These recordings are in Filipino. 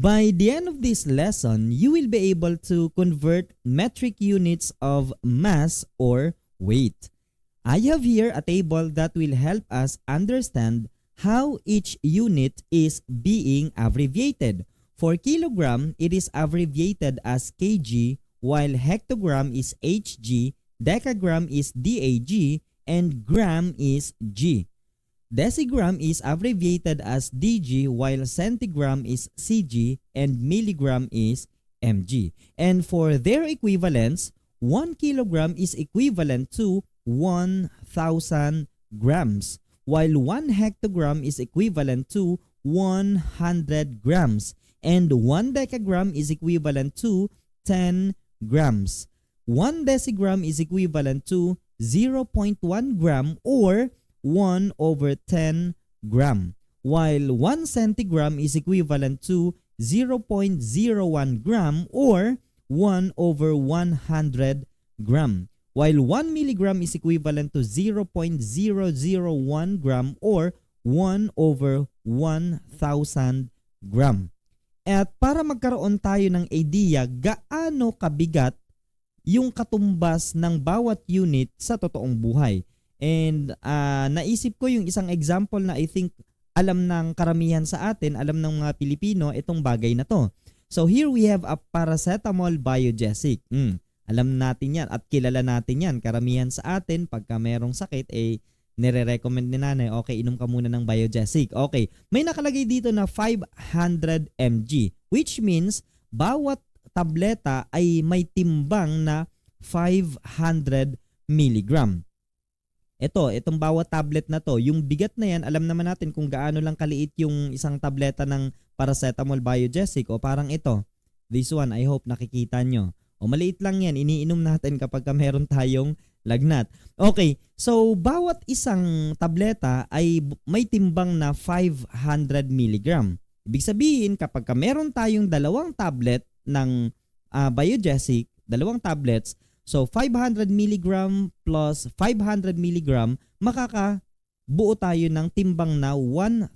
By the end of this lesson, you will be able to convert metric units of mass or weight. I have here a table that will help us understand how each unit is being abbreviated. For kilogram, it is abbreviated as kg, while hectogram is hg, decagram is dag, and gram is g. Decigram is abbreviated as dg, while centigram is cg, and milligram is mg. And for their equivalents, 1 kilogram is equivalent to 1,000 grams, while 1 hectogram is equivalent to 100 grams, and 1 decagram is equivalent to 10 grams. 1 decigram is equivalent to 0.1 gram or 1 over 10 gram, while 1 centigram is equivalent to 0.01 gram or 1 over 100 gram, while 1 milligram is equivalent to 0.001 gram or 1 over 1,000 gram. At para magkaroon tayo ng idea gaano kabigat yung katumbas ng bawat unit sa totoong buhay. And naisip ko yung isang example na I think alam ng karamihan sa atin, alam ng mga Pilipino itong bagay na to. So here we have a paracetamol biogesic. Alam natin yan at kilala natin yan. Karamihan sa atin pagka merong sakit nire-recommend ni nanay, okay, inom ka muna ng biogesic. Okay, may nakalagay dito na 500 mg, which means bawat tableta ay may timbang na 500 milligram. Itong bawat tablet na to, yung bigat na yan, alam naman natin kung gaano lang kaliit yung isang tableta ng paracetamol biogesic o parang ito. This one, I hope nakikita nyo. O maliit lang yan, iniinom natin kapag meron tayong lagnat. Okay, so bawat isang tableta ay may timbang na 500 milligram. Ibig sabihin, kapag meron tayong dalawang tablet ng biogesic, dalawang tablets, so 500 milligram plus 500 milligram, makakabuo tayo ng timbang na 1,000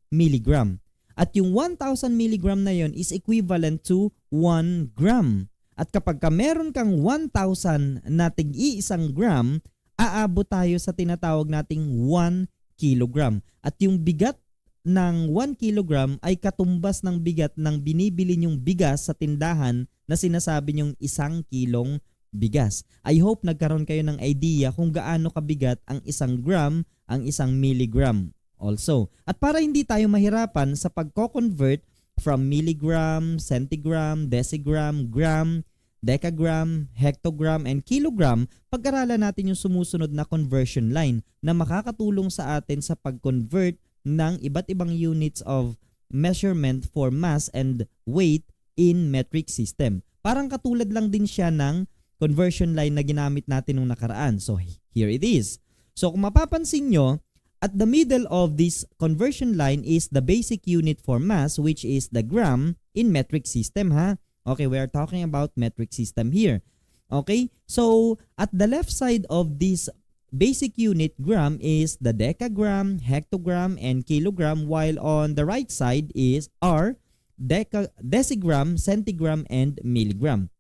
milligram. At yung 1,000 milligram na yon is equivalent to 1 gram. At kapag meron kang 1,000 na tig-iisang gram, aabot tayo sa tinatawag nating 1 kilogram. At yung bigat ng 1 kilogram ay katumbas ng bigat ng binibili nyong bigas sa tindahan na sinasabi nyong 1 kilong bigas. I hope nagkaroon kayo ng idea kung gaano kabigat ang 1 gram, ang 1 milligram also. At para hindi tayo mahirapan sa pagko-convert from milligram, centigram, decigram, gram, decagram, hectogram, and kilogram, pag-aralan natin yung sumusunod na conversion line na makakatulong sa atin sa pag-convert ng iba't ibang units of measurement for mass and weight in metric system. Parang katulad lang din siya ng conversion line na ginamit natin nung nakaraan. So here it is. So kung mapapansin nyo, at the middle of this conversion line is the basic unit for mass, which is the gram in metric system, ha? Okay, we are talking about metric system here. Okay, so at the left side of this basic unit gram is the decagram, hectogram, and kilogram, while on the right side are decigram, centigram, and milligram.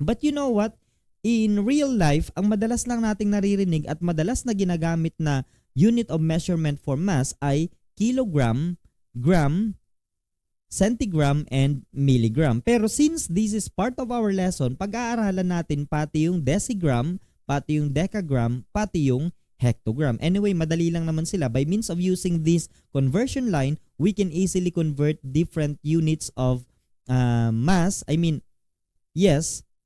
But you know what? In real life, ang madalas lang nating naririnig at madalas na ginagamit na unit of measurement for mass ay kilogram, gram, centigram, and milligram. Pero since this is part of our lesson, pag-aaralan natin pati yung decigram, pati yung decagram, pati yung hectogram. Anyway, madali lang naman sila. By means of using this conversion line, we can easily convert different units of mass.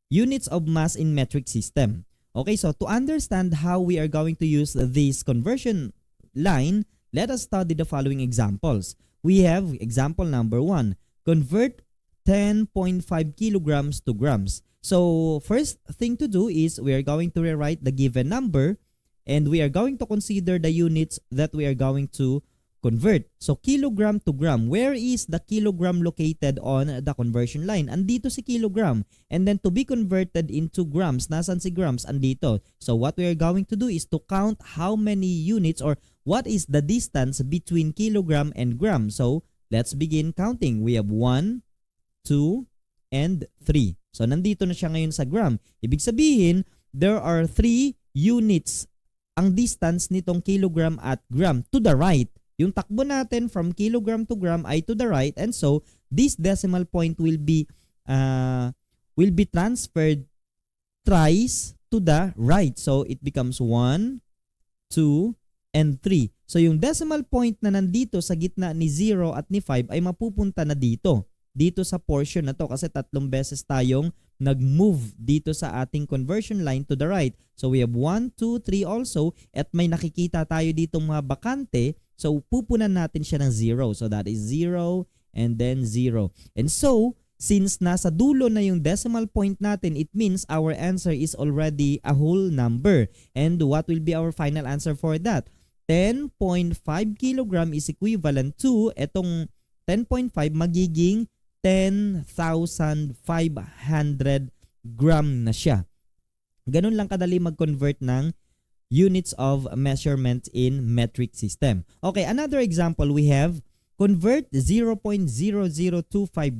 Units of mass in metric system. Okay, so to understand how we are going to use this conversion line, let us study the following examples. We have example number 1. Convert 10.5 kilograms to grams. So first thing to do is we are going to rewrite the given number and we are going to consider the units that we are going to convert. So kilogram to gram. Where is the kilogram located on the conversion line? Andito si kilogram. And then to be converted into grams, nasan si grams? Andito. So what we are going to do is to count how many units or what is the distance between kilogram and gram. So let's begin counting. We have 1, 2, and 3. So nandito na siya ngayon sa gram. Ibig sabihin, there are 3 units ang distance nitong kilogram at gram to the right. Yung takbo natin from kilogram to gram ay to the right, and so this decimal point will be transferred thrice to the right. So it becomes 1, 2, and 3. So yung decimal point na nandito sa gitna ni 0 at ni 5 ay mapupunta na dito sa portion na to kasi 3 beses tayong nag-move dito sa ating conversion line to the right. So we have 1, 2, 3 also, at may nakikita tayo dito mga bakante. So pupunan natin siya ng 0. So that is 0 and then 0. And so since nasa dulo na yung decimal point natin, it means our answer is already a whole number. And what will be our final answer for that? 10.5 kilogram is equivalent to, etong 10.5 magiging 10,500 gram na siya. Ganun lang kadali mag-convert ng units of measurement in metric system. Okay, another example we have, convert 0.0025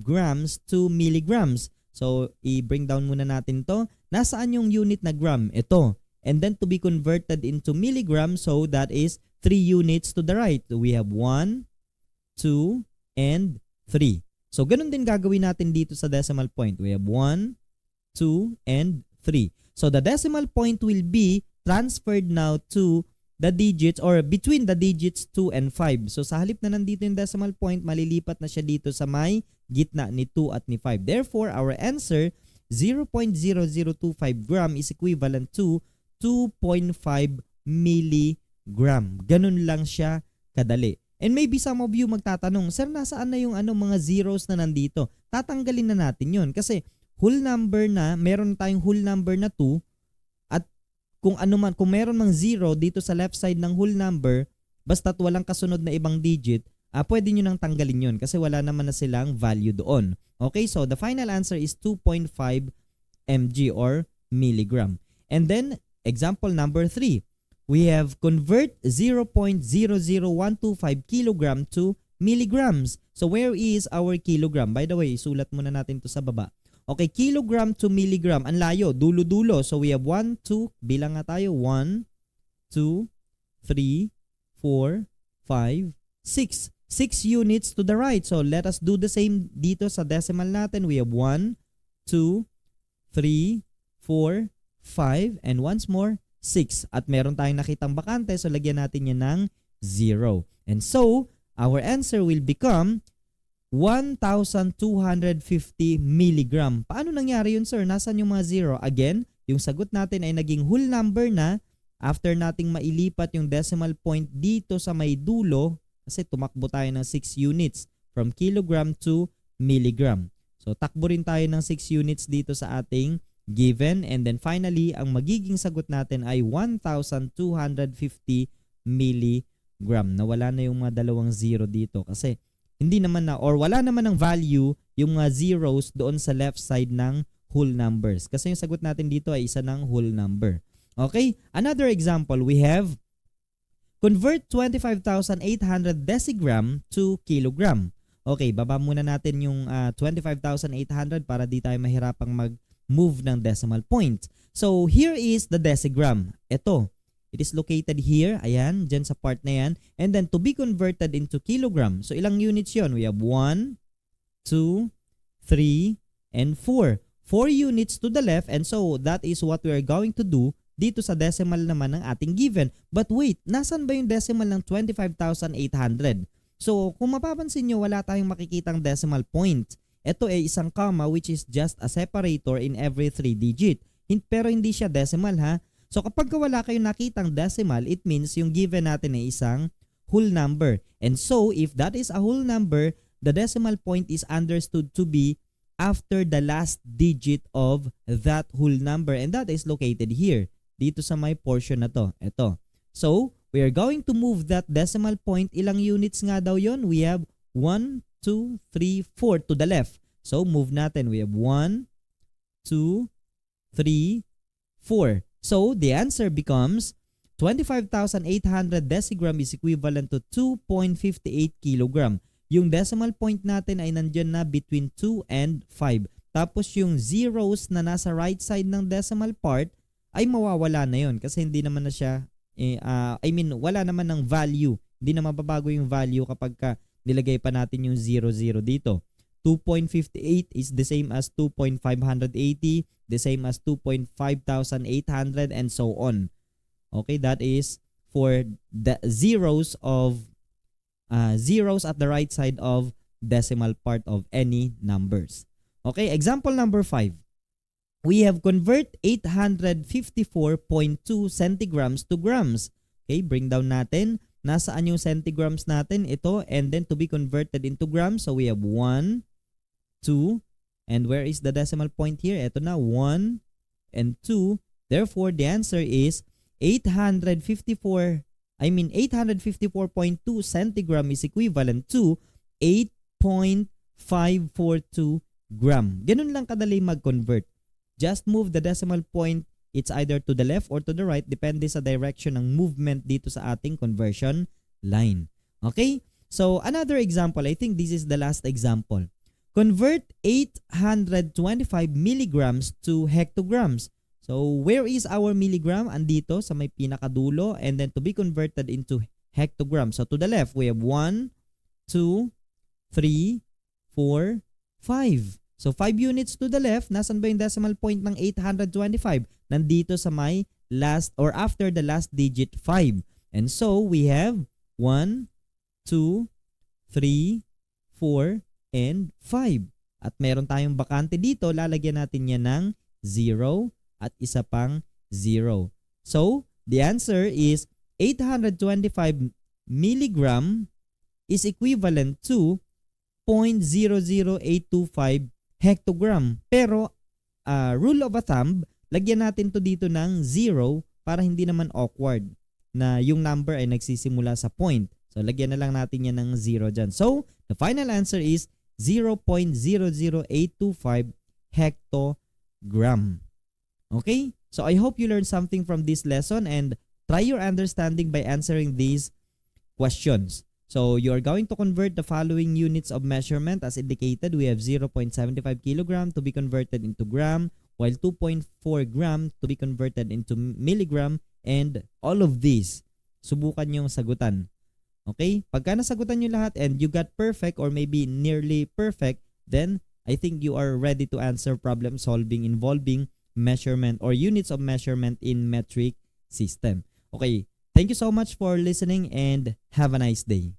grams to milligrams. So, i-bring down muna natin to. Nasaan yung unit na gram? Ito. And then to be converted into milligrams, so that is 3 units to the right. We have 1, 2, and 3. So, ganun din gagawin natin dito sa decimal point. We have 1, 2, and 3. So, the decimal point will be transferred now to the digits or between the digits 2 and 5. So, sa halip na nandito yung decimal point, malilipat na siya dito sa may gitna ni 2 at ni 5. Therefore, our answer, 0.0025 gram is equivalent to 2.5 milligram. Ganun lang siya kadali. And maybe some of you magtatanong, sir, nasaan na yung mga zeros na nandito? Tatanggalin na natin yun kasi whole number na, meron tayong whole number na 2 at kung meron mang 0 dito sa left side ng whole number, basta't walang kasunod na ibang digit, pwede nyo nang tanggalin yun kasi wala naman na silang value doon. Okay, so the final answer is 2.5 mg or milligram. And then, example number 3. We have convert 0.00125 kilogram to milligrams. So where is our kilogram? By the way, isulat muna natin to sa baba. Okay, kilogram to milligram. Ang layo, dulo-dulo. So we have 1, 2, bilang nga tayo. 1, 2, 3, 4, 5, 6. 6 units to the right. So let us do the same dito sa decimal natin. We have 1, 2, 3, 4, 5, and once more, 6. At meron tayong nakitang bakante, so lagyan natin yan ng 0. And so, our answer will become 1,250 milligram. Paano nangyari yun, sir? Nasaan yung mga 0? Again, yung sagot natin ay naging whole number na after nating mailipat yung decimal point dito sa may dulo kasi tumakbo tayo ng 6 units from kilogram to milligram. So, takbo rin tayo ng 6 units dito sa ating given, and then finally ang magiging sagot natin ay 1,250 milligram. Nawala na yung mga dalawang 0 dito kasi hindi naman na or wala naman ng value yung mga zeros doon sa left side ng whole numbers kasi yung sagot natin dito ay isa ng whole number. Okay, another example we have convert 25,800 decigram to kilogram. Okay, baba muna natin yung 25,800 para di tayo mahirapang mag-move ng decimal point. So, here is the decigram. Ito, it is located here. Ayan, dyan sa part na yan. And then, to be converted into kilogram. So, ilang units yon? We have 1, 2, 3, and 4. 4 units to the left. And so, that is what we are going to do dito sa decimal naman ng ating given. But wait, nasan ba yung decimal ng 25,800? So, kung mapapansin nyo, wala tayong makikitang decimal point. Ito ay isang comma which is just a separator in every 3 digit. Pero hindi siya decimal ha. So, kapag wala kayong nakitang decimal, it means yung given natin ay isang whole number. And so, if that is a whole number, the decimal point is understood to be after the last digit of that whole number. And that is located here. Dito sa may portion na to. Ito. So, we are going to move that decimal point. Ilang units nga daw yon? We have 1, 2, 3, 4 to the left. So, move natin. We have 1, 2, 3, 4. So, the answer becomes 25,800 decigram is equivalent to 2.58 kilogram. yung decimal point natin ay nandyan na between 2 and 5. Tapos yung zeros na nasa right side ng decimal part ay mawawala na yon kasi hindi naman na siya, wala naman ng value. Hindi na mababago yung value kapag nilagay pa natin yung 00 dito. 2.58 is the same as 2.580, the same as 2.5800 and so on. Okay, that is for the zeros at the right side of decimal part of any numbers. Okay, example number 5. We have convert 854.2 centigrams to grams. Okay, bring down natin. Nasaan yung centigrams natin? Ito, and then to be converted into grams. So we have 1, 2, and where is the decimal point here? Ito na, 1 and 2. Therefore, the answer is 854.2 centigram is equivalent to 8.542 gram. Ganun lang kadali mag-convert. Just move the decimal point. It's either to the left or to the right, depende sa direction ng movement dito sa ating conversion line. Okay? So, another example. I think this is the last example. Convert 825 milligrams to hectograms. So, where is our milligram? Andito sa may pinakadulo, and then to be converted into hectograms. So, to the left, we have 1, 2, 3, 4, 5. So, 5 units to the left. Nasaan ba yung decimal point ng 825? Nandito sa may last or after the last digit 5. And so, we have 1, 2, 3, 4, and 5. At meron tayong bakante dito. Lalagyan natin yan ng 0 at isa pang 0. So, the answer is 825 milligram is equivalent to 0.00825 hectogram. Pero, rule of a thumb, lagyan natin to dito ng 0 para hindi naman awkward na yung number ay nagsisimula sa point. So, lagyan na lang natin yan ng 0 dyan. So, the final answer is 0.00825 hectogram. Okay? So, I hope you learned something from this lesson and try your understanding by answering these questions. So, you are going to convert the following units of measurement. As indicated, we have 0.75 kilogram to be converted into gram, while 2.4 gram to be converted into milligram, and all of these, subukan yung sagutan. Okay? Pagka nasagutan nyo lahat and you got perfect or maybe nearly perfect, then I think you are ready to answer problem solving involving measurement or units of measurement in metric system. Okay, thank you so much for listening and have a nice day.